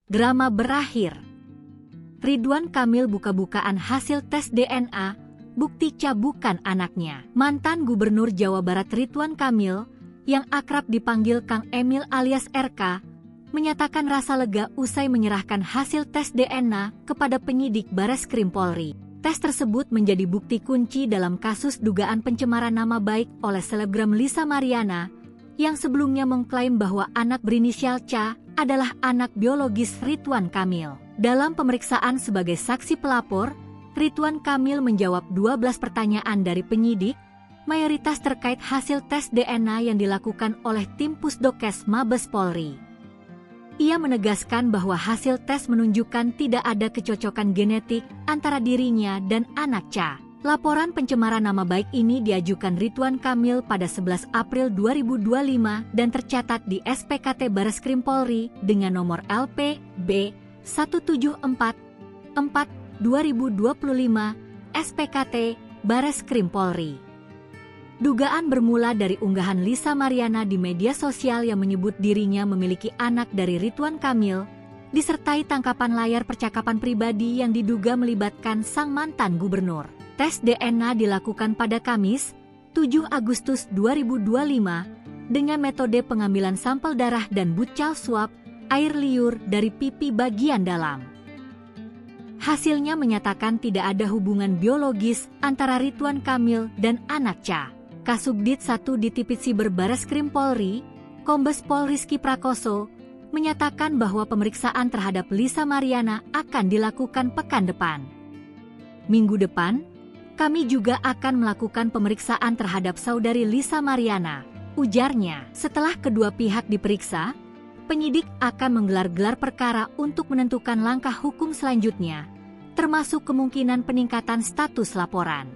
Drama berakhir. Ridwan Kamil buka-bukaan hasil tes DNA, bukti Cha bukan anaknya. Mantan Gubernur Jawa Barat Ridwan Kamil, yang akrab dipanggil Kang Emil alias RK, menyatakan rasa lega usai menyerahkan hasil tes DNA kepada penyidik Bareskrim Polri. Tes tersebut menjadi bukti kunci dalam kasus dugaan pencemaran nama baik oleh selebgram Lisa Mariana, yang sebelumnya mengklaim bahwa anak berinisial Cha adalah anak biologis Ridwan Kamil. Dalam pemeriksaan sebagai saksi pelapor, Ridwan Kamil menjawab 12 pertanyaan dari penyidik, mayoritas terkait hasil tes DNA yang dilakukan oleh tim Pusdokes Mabes Polri. Ia menegaskan bahwa hasil tes menunjukkan tidak ada kecocokan genetik antara dirinya dan anak Cha. Laporan pencemaran nama baik ini diajukan Ridwan Kamil pada 11 April 2025 dan tercatat di SPKT Bareskrim Polri dengan nomor LP-B 174-4-2025 SPKT Bareskrim Polri. Dugaan bermula dari unggahan Lisa Mariana di media sosial yang menyebut dirinya memiliki anak dari Ridwan Kamil, disertai tangkapan layar percakapan pribadi yang diduga melibatkan sang mantan gubernur. Tes DNA dilakukan pada Kamis, 7 Agustus 2025, dengan metode pengambilan sampel darah dan buccal swab air liur dari pipi bagian dalam. Hasilnya menyatakan tidak ada hubungan biologis antara Ridwan Kamil dan anak Cha. Kasubdit 1 Ditipit Siber Bareskrim Polri, Kombes Pol Rizky Prakoso, menyatakan bahwa pemeriksaan terhadap Lisa Mariana akan dilakukan pekan depan. Minggu depan, kami juga akan melakukan pemeriksaan terhadap saudari Lisa Mariana, ujarnya. Setelah kedua pihak diperiksa, penyidik akan menggelar gelar perkara untuk menentukan langkah hukum selanjutnya, termasuk kemungkinan peningkatan status laporan.